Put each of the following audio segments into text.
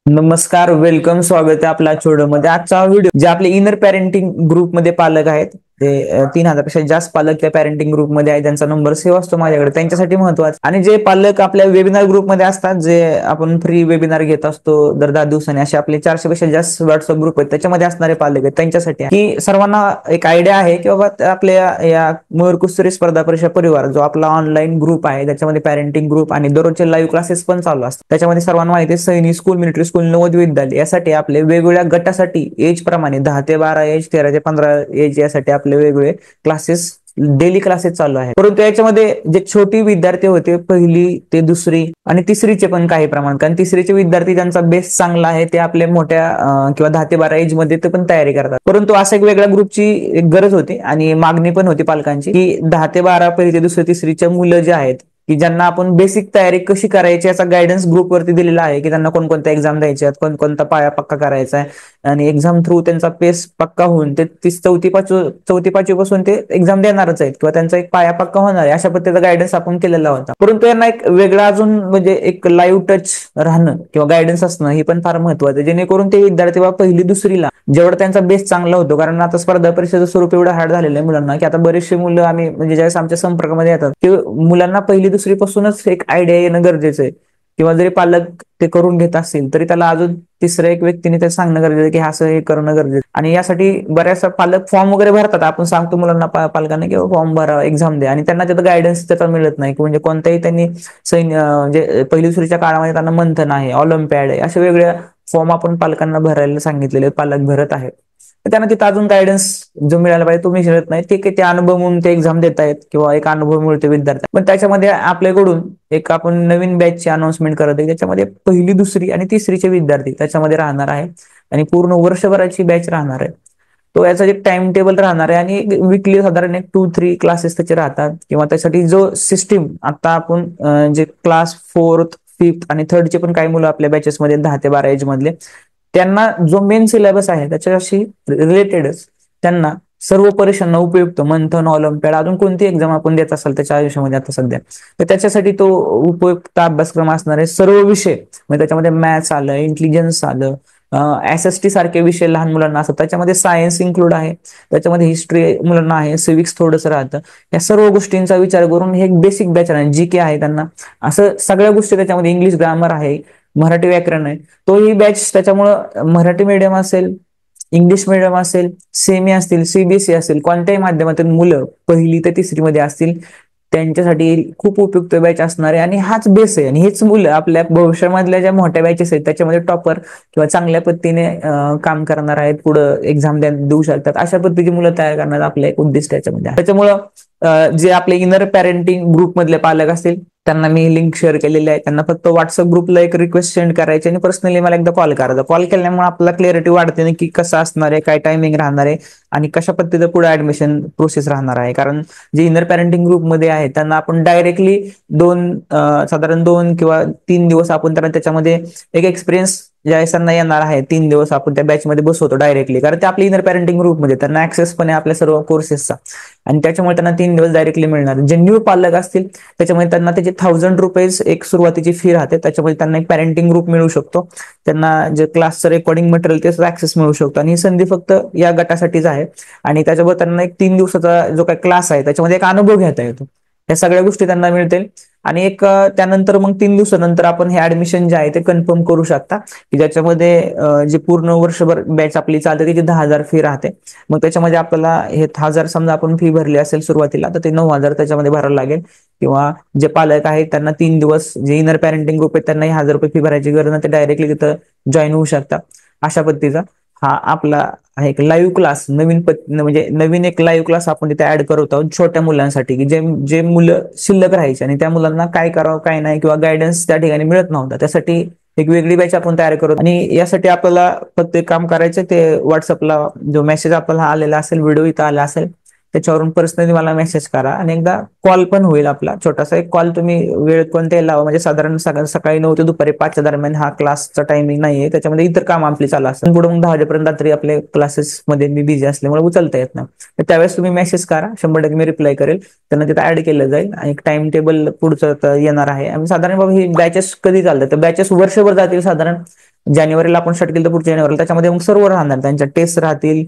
नमस्कार, वेलकम, स्वागत आहे आपल्या मध्ये. आजचा व्हिडिओ जे आपले इनर पॅरेंटिंग ग्रुपमध्ये पालक आहेत ते 3000पेक्षा जास्त पालक त्या पॅरेंटिंग ग्रुपमध्ये आहेत, त्यांचा नंबर सेव्ह असतो माझ्याकडे, त्यांच्यासाठी महत्वाचं. आणि जे पालक आपल्या वेबिनार ग्रुपमध्ये असतात, जे आपण फ्री वेबिनार घेत असतो दर 10 दिवसांनी, असे आपले 400पेक्षा जास्त व्हॉट्सअप ग्रुप आहेत, त्याच्यामध्ये असणारे पालक आहेत त्यांच्यासाठी की सर्वांना एक आयडिया आहे की बाबा आपल्या या मयूर कुस्ती स्पर्धा परीक्षा परिवार जो आपला ऑनलाईन ग्रुप आहे, त्याच्यामध्ये पॅरेंटिंग ग्रुप आणि दररोजचे लाईव्ह क्लासेस पण चालू असतात. त्याच्यामध्ये सर्वांना माहिती आहे सैनिक school, military school, Navodaya Vidyalaya यासाठी आपले वेगवेगळ्या गटासाठी एज प्रमाणे 10 ते 12 एज, 13 ते 15 एज यासाठी आपले वेगवेगळे क्लासेस, डेली क्लासेस चालू आहेत. परंतु याच्यामध्ये जे छोटी विद्यार्थी होते, पहिली ते दुसरी आणि तिसरीचे पण काही प्रमाण, कारण तिसरीचे विद्यार्थी ज्यांचा बेस चांगला आहे ते आपले मोठ्या किंवा 10 ते 12 एज मध्ये ते पण तयारी करतात. परंतु असं एक वेगळ्या ग्रुपची एक गरज होती आणि मागणी पण होती पालकांची की 10 ते 12 पहिली ते दुसरी तिसरीच्या मुलं जे आहेत की ज्यांना आपण बेसिक तयारी कशी करायची याचा गायडन्स ग्रुपवरती दिलेला आहे की त्यांना कोणकोणत्या एक्झाम द्यायच्या आहेत, कोणकोणता पाया पक्का करायचा आहे आणि एक्झाम थ्रू त्यांचा पेस पक्का होऊन ते चौथी पाचवी पासून ते एक्झाम देणारच आहेत किंवा त्यांचा एक पाया पक्का होणार आहे, अशा पद्धतीचा गायडन्स आपण केलेला होता. परंतु यांना एक वेगळा अजून म्हणजे एक लाईव्ह टच राहणं किंवा गायडन्स असणं हे पण फार महत्वाचं आहे, जेणेकरून ते विद्यार्थी पहिली दुसरीला जेवढा त्यांचा बेस चांगला होतो, कारण आता स्पर्धा परीक्षेचं स्वरूप एवढं हार्ड झालेलं आहे मुलांना की आता बरेचसे मुलं आम्ही म्हणजे ज्यावेळेस आमच्या संपर्कामध्ये येतात की मुलांना पहिली दुसरी पासूनच एक आयडिया येणं गरजेचं आहे, किंवा जरी पालक ते करून घेत असतील तरी त्याला अजून तिसऱ्या एक व्यक्तीने ते सांगणं गरजेचं आहे की असं हे करणं गरजेचं. आणि यासाठी बऱ्याच पालक फॉर्म वगैरे भरतात, आपण सांगतो मुलांना पालकांना की फॉर्म भरा, एक्झाम द्या, आणि त्यांना त्याचा गायडन्स त्याचा मिळत नाही. म्हणजे कोणत्याही त्यांनी म्हणजे पहिली दुसरीच्या काळामध्ये त्यांना मंथन आहे, ऑलिम्पियाड आहे, अशा वेगळ्या फॉर्म आपण पालकांना भरायला सांगितलेले, पालक भरत आहेत. त्यांना तिथं अजून गायडन्स जो मिळाला पाहिजे तो मिळत नाही. ठीक आहे, ते अनुभव म्हणून ते एक्झाम देत आहेत किंवा एक अनुभव मिळतो विद्यार्थी, पण त्याच्यामध्ये आपल्याकडून एक आपण नवीन बॅचची अनाउन्समेंट करत आहे, त्याच्यामध्ये पहिली दुसरी आणि तिसरीचे विद्यार्थी त्याच्यामध्ये राहणार आहे आणि पूर्ण वर्षभराची बॅच राहणार आहे. तो याचा एक टाइम टेबल राहणार आहे आणि वीकली साधारण एक 2-3 क्लासेस त्याचे राहतात. किंवा त्यासाठी जो सिस्टीम आता आपण जे क्लास 4th, 5th आणि 3rd पण काही मुलं आपल्या बॅचेसमध्ये 10 ते 12 एज मधले, त्यांना जो मेन सिलेबस आहे त्याच्याशी रिलेटेडच त्यांना सर्व परीक्षांना उपयुक्त मंथन, ऑलिम्पियाड, अजून कोणती एक्झाम आपण देत असाल त्याच्या आयुष्यामध्ये आता सध्या, तर त्याच्यासाठी तो उपयुक्त अभ्यासक्रम असणार आहे. सर्व विषय म्हणजे त्याच्यामध्ये मॅथ्स आलं, इंटेलिजन्स आलं, SST सारखे विषय लहान मुलांना असतात, त्याच्यामध्ये सायन्स इन्क्लूड आहे, त्याच्यामध्ये हिस्ट्री मुलांना आहे, सिविक्स थोडंसं राहतं. या सर्व गोष्टींचा विचार करून हे एक बेसिक बॅच आहे. GK आहे त्यांना, असं सगळ्या गोष्टी त्याच्यामध्ये, इंग्लिश ग्रामर आहे, मराठी व्याकरण आहे. तो ही बॅच त्याच्यामुळं मराठी मीडियम असेल, इंग्लिश मीडियम असेल, सेमी असतील, CBSE असेल, कोणत्याही माध्यमातून मुलं पहिली ते तिसरी मध्ये असतील त्यांच्यासाठी खूप उपयुक्त बॅच असणार आहे. आणि हाच बेस आहे आणि हेच मुलं आपल्या भविष्यामधल्या ज्या मोठ्या बॅचेस आहेत त्याच्यामध्ये टॉपर किंवा चांगल्या पद्धतीने काम करणार आहेत, पुढे एक्झाम देऊ शकतात, अशा पद्धतीची मुलं तयार करण्याचा आपला एक उद्दिष्ट त्याच्यामध्ये आहे. त्याच्यामुळं जे आपले इनर पॅरेंटिंग ग्रुप मधले पालक असतील त्यांना मी लिंक शेअर केलेली आहे, त्यांना फक्त व्हॉट्सअप ग्रुपला एक रिक्वेस्ट सेंड करायची आणि पर्सनली मला एकदा कॉल करायचा. कॉल केल्यामुळे आपल्याला क्लॅरिटी वाढते की कसं असणार आहे, काय टायमिंग राहणार आहे आणि कशा पद्धतीचं पुढे ऍडमिशन प्रोसेस राहणार आहे. कारण जे इनर पॅरेंटिंग ग्रुपमध्ये आहे त्यांना आपण डायरेक्टली साधारण 2 किंवा 3 दिवस आपण त्यांना त्याच्यामध्ये एक एक्सपिरियन्स ज्या त्यांना येणार आहे, 3 दिवस आपण त्या बॅचमध्ये बसवतो डायरेक्टली, कारण ते आपल्या इनर पॅरेंटिंग ग्रुपमध्ये त्यांना ऍक्सेस पण आहे आपल्या सर्व कोर्सेसचा, आणि त्याच्यामुळे त्यांना 3 दिवस डायरेक्टली मिळणार. जे न्यू पालक असतील त्याच्यामध्ये त्यांना त्याची ₹1000 एक सुरुवातीची फी राहते, त्याच्यामध्ये त्यांना एक पॅरेंटिंग ग्रुप मिळू शकतो, त्यांना जे क्लासचं रेकॉर्डिंग मटेरियल त्याचा ऍक्सेस मिळू शकतो, आणि ही संधी फक्त या गटासाठीच आहे. आणि त्याच्याबरोबर त्यांना एक 3 दिवसाचा जो काही क्लास आहे त्याच्यामध्ये एक अनुभव घेता येतो, या सगळ्या गोष्टी त्यांना मिळतील. आणि एक त्यानंतर मग 3 दिवसानंतर आपण हे ऍडमिशन जे आहे ते कन्फर्म करू शकता की ज्याच्यामध्ये जे पूर्ण वर्षभर बॅच आपली चालते त्याची 10,000 फी राहते. मग त्याच्यामध्ये आपल्याला हे 1000 समजा आपण फी भरली असेल सुरुवातीला तर ते 9,000 त्याच्यामध्ये भरायला लागेल. किंवा जे पालक आहेत त्यांना 3 दिवस, जे इनर पॅरेंटिंग ग्रुप आहेत त्यांना ₹1000 फी भरायची गरज नाही, ते डायरेक्टली तिथं जॉईन होऊ शकतात. अशा पद्धतीचा हा आपला एक लाईव्ह क्लास म्हणजे नवीन एक लाईव्ह क्लास आपण तिथे ऍड करत आहोत छोट्या मुलांसाठी, की जे मुलं शिल्लक राहायचे आणि त्या मुलांना काय करावं काय नाही किंवा गायडन्स त्या ठिकाणी मिळत नव्हता, त्यासाठी एक वेगळी बॅच आपण तयार करतो. आणि यासाठी आपल्याला फक्त एक काम करायचं, ते व्हॉट्सअपला जो मेसेज आपल्याला आलेला असेल, व्हिडिओ इथं आला असेल, त्याच्यावरून पर्सनली मला मेसेज करा आणि एकदा कॉल पण होईल आपला छोटासा एक कॉल. तुम्ही वेळ कोणत्याही लावा, म्हणजे साधारण सकाळी 9 ते दुपारी 5 दरम्यान हा क्लासचा टायमिंग नाहीये, त्याच्यामध्ये इतर काम आपली चालू असतात. पुढे मग 10 वाजेपर्यंत रात्री आपले क्लासेस मध्ये मी बिझी असल्यामुळे उचलता येत नाही, त्यावेळेस तुम्ही मेसेज करा, 100% मी रिप्लाय करेल. त्यांना तिथे ऍड केलं जाईल आणि एक टाइम टेबल पुढचं येणार आहे. आणि साधारण बाबा ही बॅचेस कधी चालतात, तर बॅचेस वर्षभर जातील साधारण जानेवारीला आपण स्टार्ट केलं तर पुढच्या जानेवारीला त्याच्यामध्ये मग सर्व राहणार, त्यांच्या टेस्ट राहतील,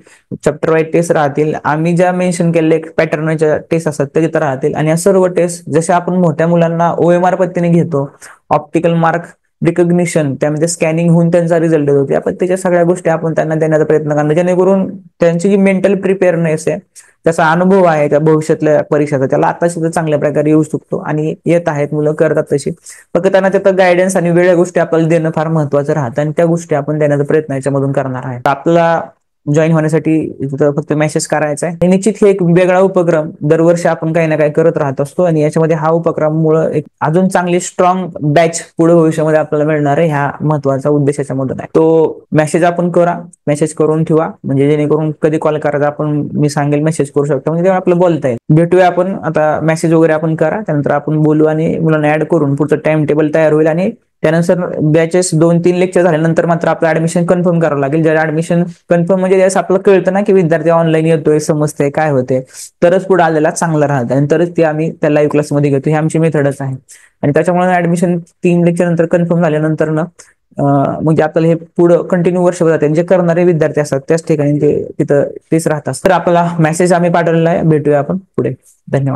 चॅप्टर वाईज टेस्ट राहतील, आम्ही ज्या मेन्शन केलेले पॅटर्नच्या टेस्ट असतात ते तिथं राहतील. आणि या सर्व टेस्ट जसे आपण मोठ्या मुलांना OMR पद्धतीने घेतो, ऑप्टिकल मार्क रिकग्निशन, त्यामध्ये स्कॅनिंग होऊन त्यांचा रिझल्ट येतो, त्या पद्धतीच्या सगळ्या गोष्टी आपण त्यांना देण्याचा प्रयत्न करणार, जेणेकरून त्यांची जी मेंटल प्रिपेअरनेस आहे, त्याचा अनुभव आहे त्या भविष्यातल्या परीक्षेचा, त्याला आता सुद्धा चांगल्या प्रकारे येऊ शकतो. आणि येत आहेत, मुलं करतात तशी. फक्त त्यांना त्याचं गायडन्स आणि वेगळ्या गोष्टी आपल्याला देणं फार महत्वाचं राहतं, आणि त्या गोष्टी आपण देण्याचा प्रयत्न याच्यामधून करणार आहे. आपला जॉईन होण्यासाठी फक्त मेसेज करायचा आहे. निश्चित हे एक वेगळा उपक्रम दरवर्षी आपण काही ना काही करत राहत असतो, आणि याच्यामध्ये हा उपक्रमामुळे एक अजून चांगली स्ट्रॉंग बॅच पुढे भविष्यामध्ये आपल्याला मिळणार आहे. ह्या महत्वाचा उद्देश याच्यामधून आहे. तो मेसेज आपण करा, मेसेज करून ठेवा, म्हणजे जेणेकरून कधी कॉल करायचा आपण मी सांगेल मेसेज करू शकतो, म्हणजे तेव्हा आपलं बोलता येईल. भेटूया आपण आता, मेसेज वगैरे आपण करा, त्यानंतर आपण बोलू आणि मुलांना ऍड करून पुढचं टाइम टेबल तयार होईल. आणि त्यानंतर बॅचेस 2-3 लेक्चर झाल्यानंतर मात्र आपलं ऍडमिशन कन्फर्म करावं लागेल. जर ऍडमिशन कन्फर्म म्हणजे ज्यावेळेस आपलं कळतं ना की विद्यार्थी ऑनलाईन येतोय, समजतंय काय होते, तरच पुढे आलेला चांगला राहतं, आणि तरच ते आम्ही त्या लाईव्ह क्लासमध्ये घेतो. ही आमची मेथडच आहे. आणि त्याच्यामुळे ऍडमिशन 3 लेक्चर नंतर कन्फर्म झाल्यानंतर ना म्हणजे आपल्याला हे पुढं कंटिन्यू वर्षभर जाते. जे करणारे विद्यार्थी असतात त्याच ठिकाणी ते तिथं तेच राहतात. तर आपला मेसेज आम्ही पाठवलेला आहे. भेटूया आपण पुढे. धन्यवाद.